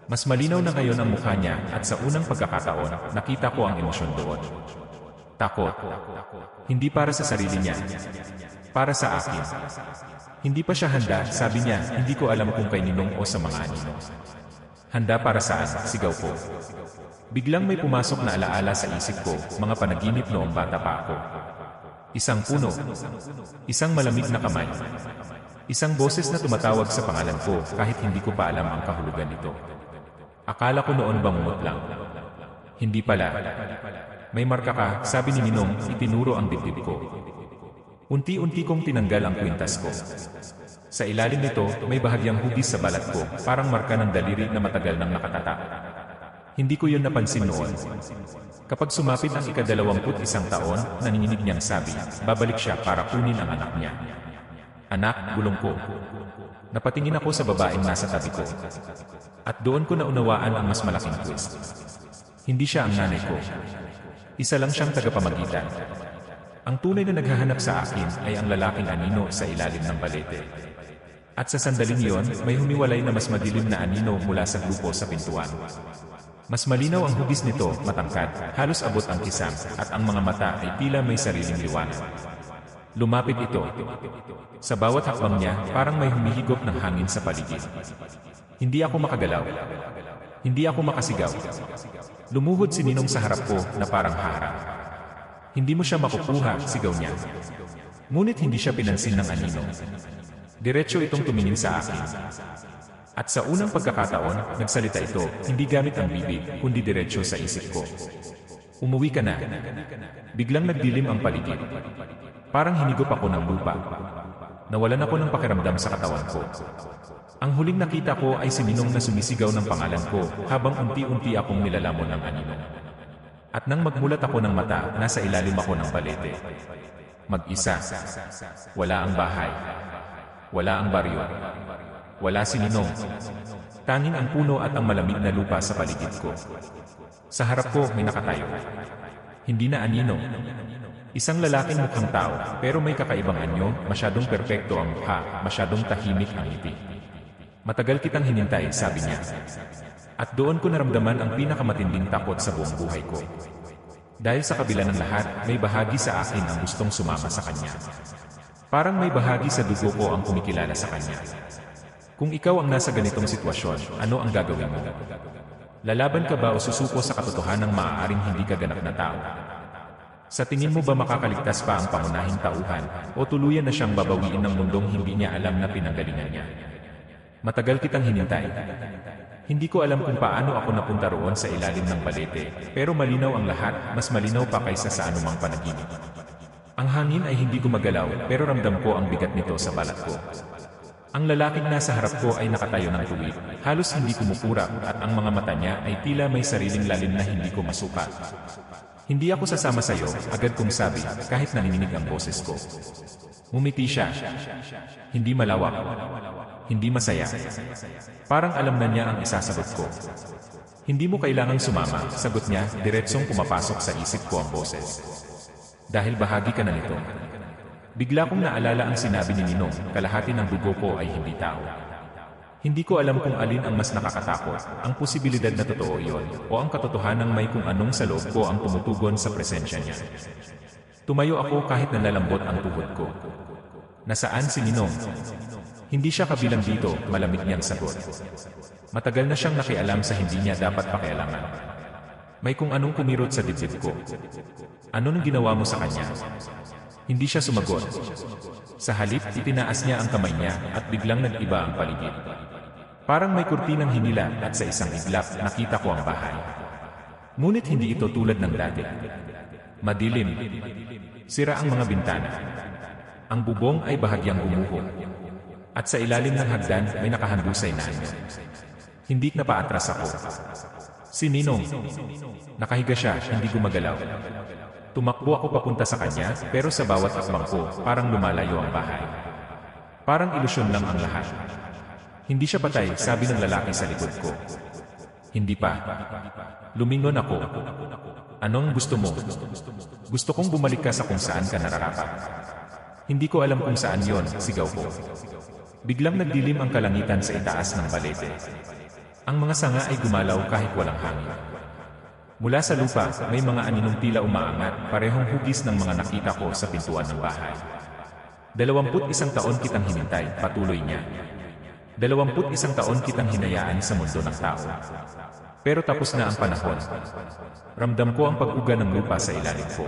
A: Mas malinaw na ngayon ang mukha niya at sa unang pagkakataon, nakita ko ang emosyon doon. Takot. Hindi para sa sarili niya. Para sa akin. Hindi pa siya handa, sabi niya, hindi ko alam kung kay Ninong o sa mga anino. Handa para saan? Sigaw ko. Biglang may pumasok na alaala sa isip ko, mga panaginip noong bata pa ako. Isang puno. Isang malamig na kamay. Isang boses na tumatawag sa pangalan ko kahit hindi ko pa alam ang kahulugan nito. Akala ko noon bangungot lang. Hindi pala. May marka ka, sabi ni Ninong, itinuro ang dibdib ko. Unti-unti kong tinanggal ang kwintas ko. Sa ilalim nito, may bahagyang hugis sa balat ko, parang marka ng daliri na matagal nang nakatatak. Hindi ko yun napansin noon. Kapag sumapit ang ika-21 taon, nanginginig niyang sabi, babalik siya para kunin ang anak niya. Anak, gulong ko. Napatingin ako sa babaeng nasa tabi ko. At doon ko naunawaan ang mas malaking twist. Hindi siya ang nanay ko. Isa lang siyang tagapamagitan. Ang tunay na naghahanap sa akin ay ang lalaking anino sa ilalim ng balete. At sa sandaling yon, may humiwalay na mas madilim na anino mula sa grupo sa pintuan. Mas malinaw ang hugis nito, matangkad, halos abot ang kisam, at ang mga mata ay tila may sariling liwanag. Lumapit ito. Sa bawat hakbang niya, parang may humihigop ng hangin sa paligid. Hindi ako makagalaw. Hindi ako makasigaw. Lumuhod si Ninong sa harap ko na parang haharap. Hindi mo siya makukuha, sigaw niya. Ngunit hindi siya pinansin ng anino. Diretso itong tumingin sa akin. At sa unang pagkakataon, nagsalita ito, hindi gamit ang bibig, kundi diretso sa isip ko. Umuwi ka na. Biglang nagdilim ang paligid. Parang hinigop ako ng lupa. Nawalan ako ng pakiramdam sa katawan ko. Ang huling nakita ko ay si Ninong na sumisigaw ng pangalan ko, habang unti-unti akong nilalamon ng anino. At nang magmulat ako ng mata, nasa ilalim ako ng balete. Mag-isa. Wala ang bahay. Wala ang baryo. Wala si Ninong. Tanging ang puno at ang malamig na lupa sa paligid ko. Sa harap ko may nakatayo. Hindi na anino. Isang lalaking mukhang tao, pero may kakaibang anyo, masyadong perpekto ang mukha, masyadong tahimik ang ngiti. Matagal kitang hinintay, sabi niya. At doon ko naramdaman ang pinakamatinding takot sa buong buhay ko. Dahil sa kabila ng lahat, may bahagi sa akin ang gustong sumama sa kanya. Parang may bahagi sa dugo ko ang kumikilala sa kanya. Kung ikaw ang nasa ganitong sitwasyon, ano ang gagawin mo? Lalaban ka ba o susuko sa katotohanang maaaring hindi ka ganap na tao? Sa tingin mo ba makakaligtas pa ang pangunahing tauhan o tuluyan na siyang babawiin ng mundong hindi niya alam na pinanggalingan niya? Matagal kitang hinintay. Hindi ko alam kung paano ako napunta roon sa ilalim ng balete, pero malinaw ang lahat, mas malinaw pa kaysa sa anumang panaginip. Ang hangin ay hindi gumagalaw, pero ramdam ko ang bigat nito sa balat ko. Ang lalaking nasa harap ko ay nakatayo ng tuwid, halos hindi kumupurap, at ang mga mata niya ay tila may sariling lalim na hindi ko masukat. Hindi ako sasama sa iyo, agad kong sabi, kahit nanininig ang boses ko. Ngumiti siya. Hindi malawak. Hindi masaya. Parang alam na niya ang isasagot ko. Hindi mo kailangang sumama, sagot niya, diretsong pumapasok sa isip ko ang boses. Dahil bahagi ka na nito. Bigla kong naalala ang sinabi ni Ninong, kalahati ng dugo ko ay hindi tao. Hindi ko alam kung alin ang mas nakakatakot, ang posibilidad na totoo iyon, o ang katotohanang may kung anong sa loob ko ang tumutugon sa presensya niya. Tumayo ako kahit nalalambot ang tuhod ko. Nasaan si Ninong? Hindi siya kabilang dito, malamig niyang sagot. Matagal na siyang nakialam sa hindi niya dapat pakialaman. May kung anong kumirot sa dibdib ko. Ano nang ginawa mo sa kanya? Hindi siya sumagot. Sa halip, itinaas niya ang kamay niya at biglang nag-iba ang paligid. Parang may kurtinang hinila at sa isang iglap nakita ko ang bahay. Ngunit hindi ito tulad ng dati. Madilim. Sira ang mga bintana. Ang bubong ay bahagyang gumuho. At sa ilalim ng hagdan may nakahandusay na anyo. Hindi na paatras ako. Si Ninong. Nakahiga siya, hindi gumagalaw. Tumakbo ako papunta sa kanya, pero sa bawat akbang ko, parang lumalayo ang bahay. Parang ilusyon lang ang lahat. Hindi siya patay, sabi ng lalaki sa likod ko. Hindi pa. Lumingon ako. Anong gusto mo? Gusto kong bumalik ka sa kung saan ka nararapat. Hindi ko alam kung saan yon, sigaw ko. Biglang nagdilim ang kalangitan sa itaas ng balete. Ang mga sanga ay gumalaw kahit walang hangin. Mula sa lupa, may mga aninong tila umaangat, parehong hugis ng mga nakita ko sa pintuan ng bahay. 21 taon kitang hinintay, patuloy niya. 21 taon kitang hinayaan sa mundo ng tao. Pero tapos na ang panahon. Ramdam ko ang pag-uga ng lupa sa ilalim ko.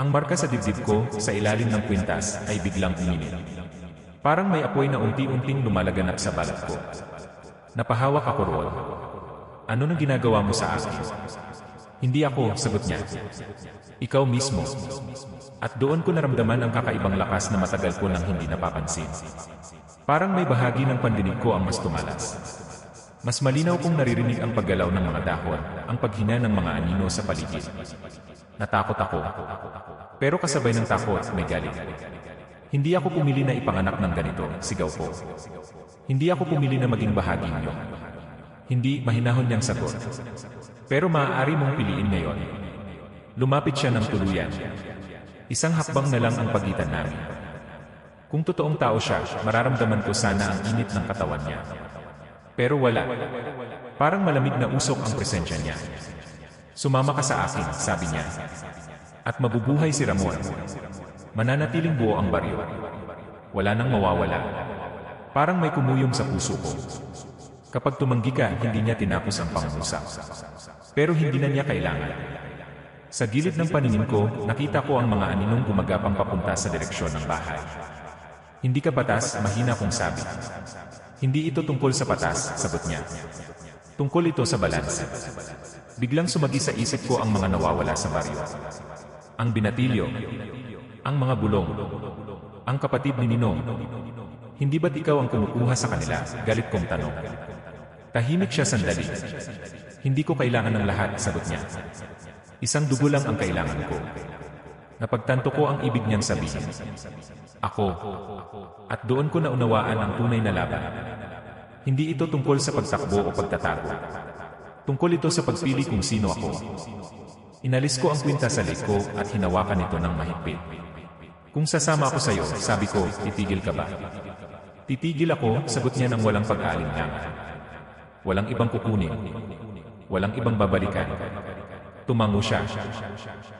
A: Ang marka sa dibdib ko, sa ilalim ng kwintas, ay biglang uminit. Parang may apoy na unti-unting lumalaganap sa balat ko. Napahawak ako roon. Ano nang ginagawa mo sa akin? Hindi ako, sagot niya. Ikaw mismo. At doon ko naramdaman ang kakaibang lakas na matagal ko nang hindi napapansin. Parang may bahagi ng pandinig ko ang mas tumalas. Mas malinaw kong naririnig ang paggalaw ng mga dahon, ang paghina ng mga anino sa paligid. Natakot ako. Pero kasabay ng takot, may galit. Hindi ako pumili na ipanganak ng ganito, sigaw ko. Hindi ako pumili na maging bahagi niyo. Hindi, mahinahon niyang sagot. Pero maaari mong piliin ngayon. Lumapit siya ng tuluyan. Isang hakbang na lang ang pagitan namin. Kung totoong tao siya, mararamdaman ko sana ang init ng katawan niya. Pero wala. Parang malamig na usok ang presensya niya. Sumama ka sa akin, sabi niya. At mabubuhay si Ramon. Mananatiling buo ang baryo. Wala nang mawawala. Parang may kumuyong sa puso ko. Kapag tumanggi ka, hindi niya tinapos ang pangungusap. Pero hindi na niya kailangan. Sa gilid ng paningin ko, nakita ko ang mga aninong gumagapang papunta sa direksyon ng bahay. Hindi ka batas, mahina kong sabi. Hindi ito tungkol sa patas, sagot niya. Tungkol ito sa balanse. Biglang sumagi sa isip ko ang mga nawawala sa baryo. Ang binatilyo. Ang mga bulong. Ang kapatid ni Ninong. Hindi ba't ikaw ang kumukuha sa kanila? Galit kong tanong. Tahimik siya sandali. Hindi ko kailangan ng lahat, sagot niya. Isang dugo lang ang kailangan ko. Napagtanto ko ang ibig niyang sabihin. Ako. At doon ko naunawaan ang tunay na laban. Hindi ito tungkol sa pagtakbo o pagtatago. Tungkol ito sa pagpili kung sino ako. Inalis ko ang kwinta sa leg ko at hinawakan ito ng mahigpit. Kung sasama ako sa iyo, sabi ko, titigil ka ba? Titigil ako, sagot niya ng walang pag-aalinlangan. Walang ibang kukunin. Walang ibang babalikan. Tumango siya.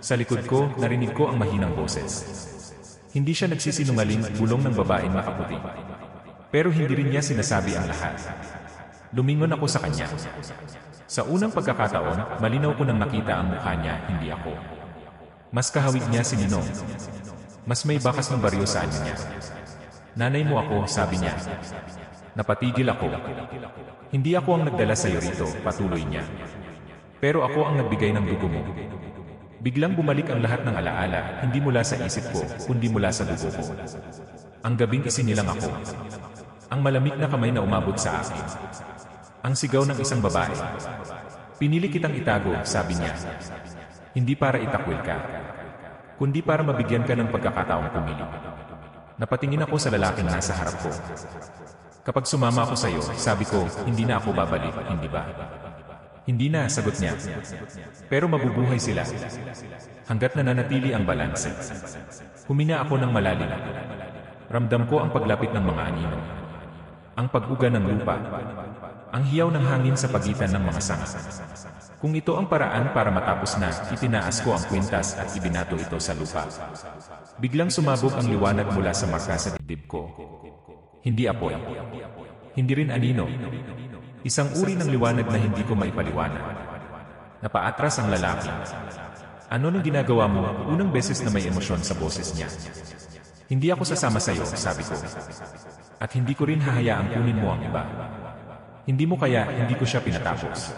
A: Sa likod ko, narinig ko ang mahinang boses. Hindi siya nagsisinungaling, bulong ng babaeng makaputi. Pero hindi rin niya sinasabi ang lahat. Lumingon ako sa kanya. Sa unang pagkakataon, malinaw ko nang nakita ang mukha niya, hindi ako. Mas kahawig niya si Ninong. Mas may bakas ng baryo sa ano niya. Nanay mo ako, sabi niya. Napatigil ako. Hindi ako ang nagdala sa iyo rito, patuloy niya. Pero ako ang nagbigay ng dugo mo. Biglang bumalik ang lahat ng alaala, hindi mula sa isip ko, kundi mula sa dugo ko. Ang gabing isinilang ako. Ang malamig na kamay na umabot sa akin. Ang sigaw ng isang babae. Pinili kitang itago, sabi niya. Hindi para itakwil ka, kundi para mabigyan ka ng pagkakataong pumili. Napatingin ako sa lalaking nasa harap ko. Kapag sumama ako sa iyo, sabi ko, hindi na ako babalik, hindi ba? Hindi na, sagot niya. Pero mabubuhay sila. Hanggat nananatili ang balanse. Humina ako ng malalim. Ramdam ko ang paglapit ng mga anino. Ang pag-uga ng lupa. Ang hiyaw ng hangin sa pagitan ng mga sanga. Kung ito ang paraan para matapos na, itinaas ko ang kwintas at ibinato ito sa lupa. Biglang sumabog ang liwanag mula sa marka sa dibdib ko. Hindi apoy. Hindi rin anino. Isang uri ng liwanag na hindi ko maipaliwanag. Napaatras ang lalaki. Ano nang ginagawa mo? Unang beses na may emosyon sa boses niya. Hindi ako sasama sa iyo, sabi ko. At hindi ko rin hahayaang kunin mo ang iba. Hindi mo kaya, hindi ko siya pinatapos.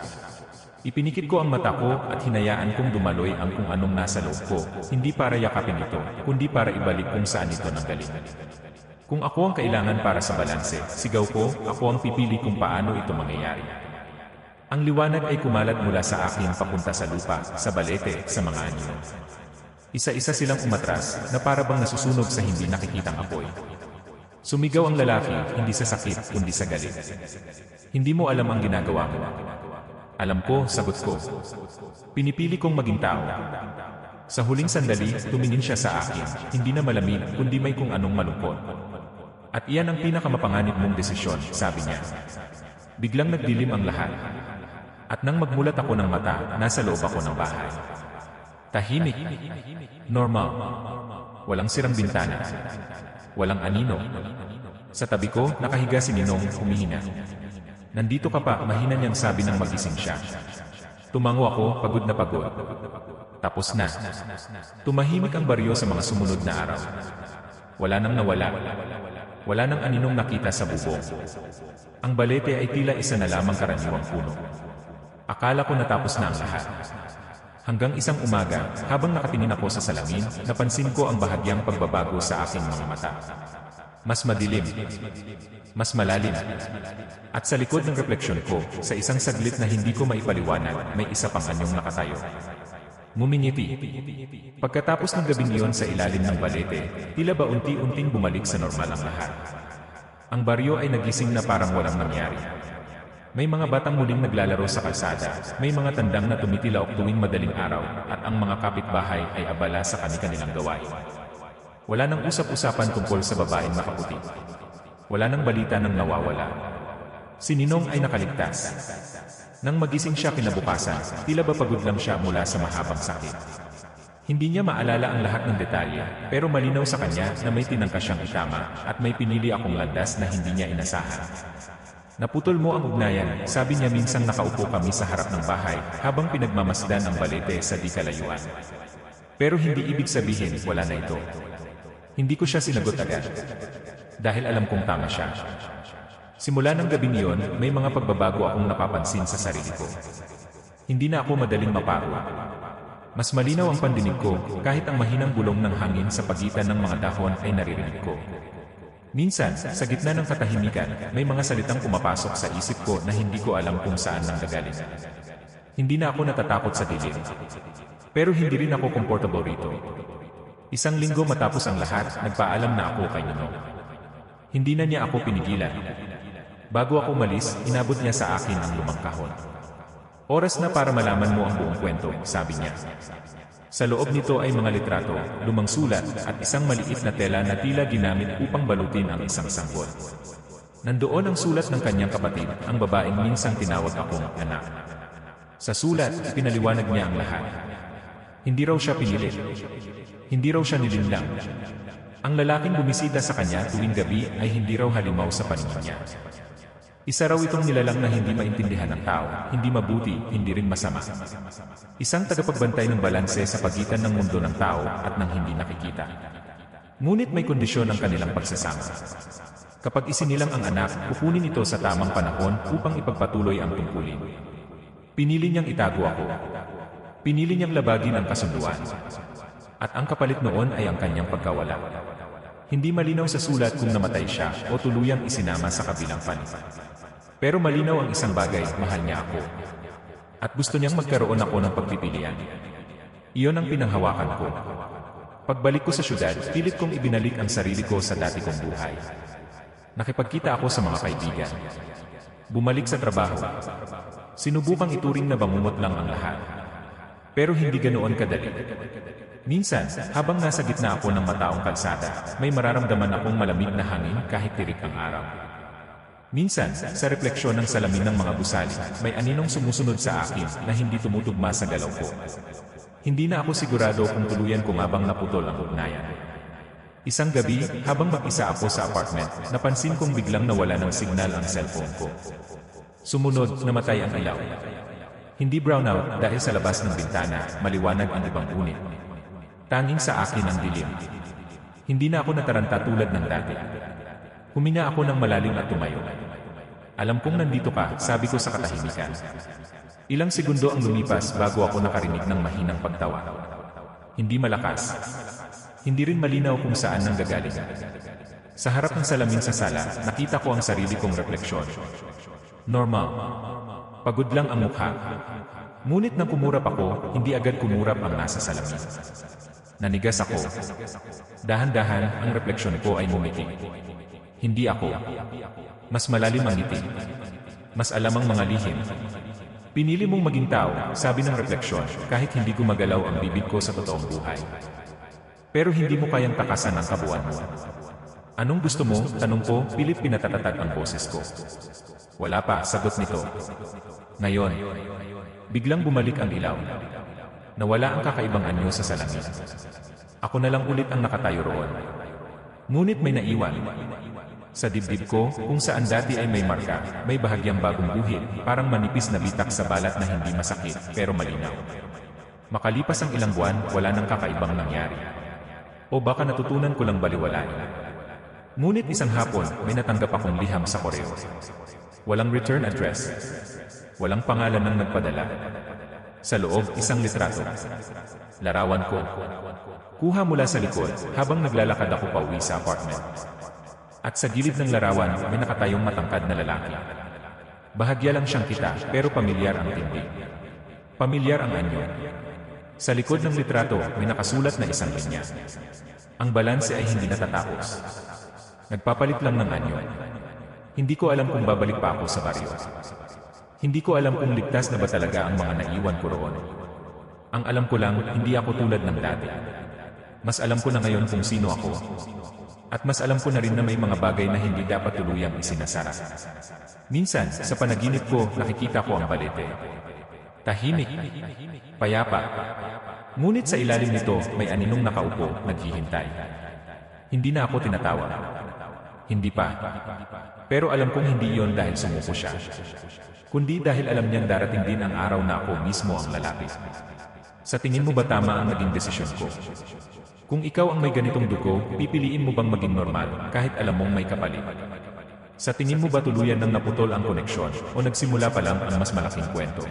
A: Ipinikit ko ang mata ko at hinayaan kong dumaloy ang kung anong nasa loob ko, hindi para yakapin ito, kundi para ibalik kung saan ito nanggaling. Kung ako ang kailangan para sa balanse, sigaw ko, ako ang pipili kung paano ito mangyayari. Ang liwanag ay kumalat mula sa akin papunta sa lupa, sa balete, sa mga anyo. Isa-isa silang umatras na para bang nasusunog sa hindi nakikitang apoy. Sumigaw ang lalaki, hindi sa sakit, kundi sa galit. Hindi mo alam ang ginagawa mo. Alam ko, sagot ko. Pinipili kong maging tao. Sa huling sandali, tumingin siya sa akin, hindi na malamig, kundi may kung anong malungkot. At iyan ang pinakamapanganib mong desisyon, sabi niya. Biglang nagdilim ang lahat. At nang magmulat ako ng mata, nasa loob ako ng bahay. Tahimik. Normal. Walang sirang bintana. Walang anino. Sa tabi ko, nakahiga si Ninong, humihina. Nandito ka pa, mahina niyang sabi ng magising siya. Tumango ako, pagod na pagod. Tapos na. Tumahimik ang baryo sa mga sumunod na araw. Wala nang nawala. Wala nang aninong nakita sa bubong. Ang balete ay tila isa na lamang karaniwang puno. Akala ko natapos na ang lahat. Hanggang isang umaga, habang nakatingin ako sa salamin, napansin ko ang bahagyang pagbabago sa aking mga mata. Mas madilim. Mas malalim. At sa likod ng refleksyon ko, sa isang saglit na hindi ko maipaliwanag, may isa pang anyong nakatayo. Ngumingiti. Pagkatapos ng gabing iyon sa ilalim ng balete, tila ba unti-unting bumalik sa normal ang lahat. Ang baryo ay nagising na parang walang nangyari. May mga batang muling naglalaro sa kalsada, may mga tandang na tumitilaok tuwing madaling araw, at ang mga kapitbahay ay abala sa kani-kanilang gawain. Wala nang usap-usapan tungkol sa babaeng nakaputi. Wala nang balita ng nawawala. Si Ninong ay nakaligtas. Nang magising siya kinabukasan, tila ba pagod lang siya mula sa mahabang sakit. Hindi niya maalala ang lahat ng detalye, pero malinaw sa kanya na may tinangka siyang itama at may pinili akong landas na hindi niya inasahan. Naputol mo ang ugnayan, sabi niya minsang nakaupo kami sa harap ng bahay habang pinagmamasdan ang balete sa di kalayuan. Pero hindi ibig sabihin wala na ito. Hindi ko siya sinagot agad. Dahil alam kong tama siya. Simula ng gabing iyon, may mga pagbabago akong napapansin sa sarili ko. Hindi na ako madaling mapagod. Mas malinaw ang pandinig ko, kahit ang mahinang bulong ng hangin sa pagitan ng mga dahon ay naririnig ko. Minsan, sa gitna ng katahimikan, may mga salitang pumapasok sa isip ko na hindi ko alam kung saan nanggagaling. Hindi na ako natatakot sa dilim. Pero hindi rin ako comfortable rito. Isang linggo matapos ang lahat, nagpaalam na ako kay Ninong. Hindi na niya ako pinigilan. Bago ako umalis, inabot niya sa akin ang lumang kahon. Oras na para malaman mo ang buong kwento, sabi niya. Sa loob nito ay mga litrato, lumang sulat, at isang maliit na tela na tila ginamit upang balutin ang isang sanggol. Nandoon ang sulat ng kanyang kapatid, ang babaeng minsang tinawag akong anak. Sa sulat, pinaliwanag niya ang lahat. Hindi raw siya pinili. Hindi raw siya nilinlang. Ang lalaking bumisita sa kanya tuwing gabi ay hindi raw halimaw sa paningin niya. Isa raw itong nilalang na hindi maintindihan ng tao, hindi mabuti, hindi rin masama. Isang tagapagbantay ng balanse sa pagitan ng mundo ng tao at ng hindi nakikita. Ngunit may kondisyon ang kanilang pagsasama. Kapag isinilang ang anak, kukunin ito sa tamang panahon upang ipagpatuloy ang tungkulin. Pinili niyang itago ako. Pinili niyang labagin ang kasunduan. At ang kapalit noon ay ang kanyang pagkawala. Hindi malinaw sa sulat kung namatay siya o tuluyang isinama sa kabilang panig. Pero malinaw ang isang bagay, mahal niya ako. At gusto niyang magkaroon ako ng pagpipilian. Iyon ang pinanghawakan ko. Pagbalik ko sa syudad, pilit kong ibinalik ang sarili ko sa dati kong buhay. Nakipagkita ako sa mga kaibigan. Bumalik sa trabaho. Sinubukang ituring na bangungot lang ang lahat. Pero hindi ganoon kadali. Minsan, habang nasa gitna ako ng mataong kalsada, may mararamdaman akong malamig na hangin kahit tirik ang araw. Minsan, sa refleksyon ng salamin ng mga gusali, may aninong sumusunod sa akin na hindi tumutugma sa galaw ko. Hindi na ako sigurado kung tuluyan ko nga bang naputol ang ugnayan. Isang gabi, habang mag-isa ako sa apartment, napansin kong biglang nawala ng signal ang cellphone ko. Sumunod, namatay ang ilaw. Hindi brownout dahil sa labas ng bintana, maliwanag ang ibang unit. Tanging sa akin ang dilim. Hindi na ako nataranta tulad ng dati. Huminga ako ng malalim at tumayo. Alam kong nandito ka, sabi ko sa katahimikan. Ilang segundo ang lumipas bago ako nakarinig ng mahinang pagtawa. Hindi malakas. Hindi rin malinaw kung saan nanggagaling. Sa harap ng salamin sa sala, nakita ko ang sarili kong refleksyon. Normal. Pagod lang ang mukha. Ngunit nang kumurap ako, hindi agad kumurap ang nasa salamin. Nanigas ako. Dahan-dahan, ang refleksyon ko ay ngumiti. Hindi ako. Mas malalim ang ngiti. Mas alam ang mga lihim. Pinili mong maging tao, sabi ng refleksyon, kahit hindi gumagalaw ang bibig ko sa totoong buhay. Pero hindi mo kayang takasan ang kabuuan mo. Anong gusto mo? Tanong ko, pilit pinatatatag ang boses ko. Wala pa, sagot nito. Ngayon, biglang bumalik ang ilaw. Nawala ang kakaibang anyo sa salamin. Ako na lang ulit ang nakatayo roon. Ngunit may naiwan. Sa dibdib ko, kung saan dati ay may marka, may bahagyang bagong guhit, parang manipis na bitak sa balat na hindi masakit, pero malinaw. Makalipas ang ilang buwan, wala nang kakaibang nangyari. O baka natutunan ko lang baliwalain. Ngunit isang hapon, may natanggap akong liham sa koreo. Walang return address. Walang pangalan ng nagpadala. Sa loob, isang litrato. Larawan ko. Kuha mula sa likod, habang naglalakad ako pauwi sa apartment. At sa gilid ng larawan, may nakatayong matangkad na lalaki. Bahagya lang siyang kita, pero pamilyar ang tindig. Pamilyar ang anyo. Sa likod ng litrato, may nakasulat na isang linya. Ang balanse ay hindi natatapos. Nagpapalit lang ng anyo. Hindi ko alam kung babalik pa ako sa baryo. Hindi ko alam kung ligtas na ba talaga ang mga naiwan ko roon. Ang alam ko lang, hindi ako tulad ng dati. Mas alam ko na ngayon kung sino ako. At mas alam ko na rin na may mga bagay na hindi dapat tuluyang isinasara. Minsan, sa panaginip ko, nakikita ko ang balete. Tahimik. Payapa. Ngunit sa ilalim nito, may aninong nakaupo, naghihintay. Hindi na ako tinatawag. Hindi pa. Pero alam kong hindi iyon dahil sumuko siya. Kundi dahil alam niyang darating din ang araw na ako mismo ang lalapit. Sa tingin mo ba tama ang naging desisyon ko? Kung ikaw ang may ganitong dugo, pipiliin mo bang maging normal kahit alam mong may kapalit? Sa tingin mo ba tuluyan ng naputol ang koneksyon o nagsimula pa lang ang mas malaking kwento?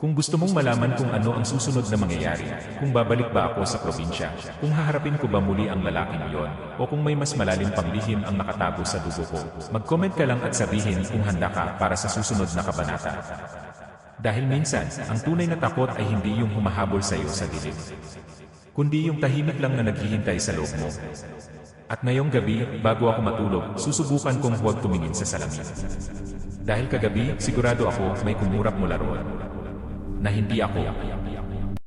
A: Kung gusto mong malaman kung ano ang susunod na mangyayari, kung babalik ba ako sa probinsya, kung haharapin ko ba muli ang lalaking iyon, o kung may mas malalim pang lihim ang nakatago sa dugo ko, mag-comment ka lang at sabihin kung handa ka para sa susunod na kabanata. Dahil minsan, ang tunay na takot ay hindi yung humahabol sa iyo sa dilim, kundi yung tahimik lang na naghihintay sa loob mo. At ngayong gabi, bago ako matulog, susubukan kong huwag tumingin sa salamin. Dahil kagabi, sigurado ako may kumurap mula roon. Na hindi ako.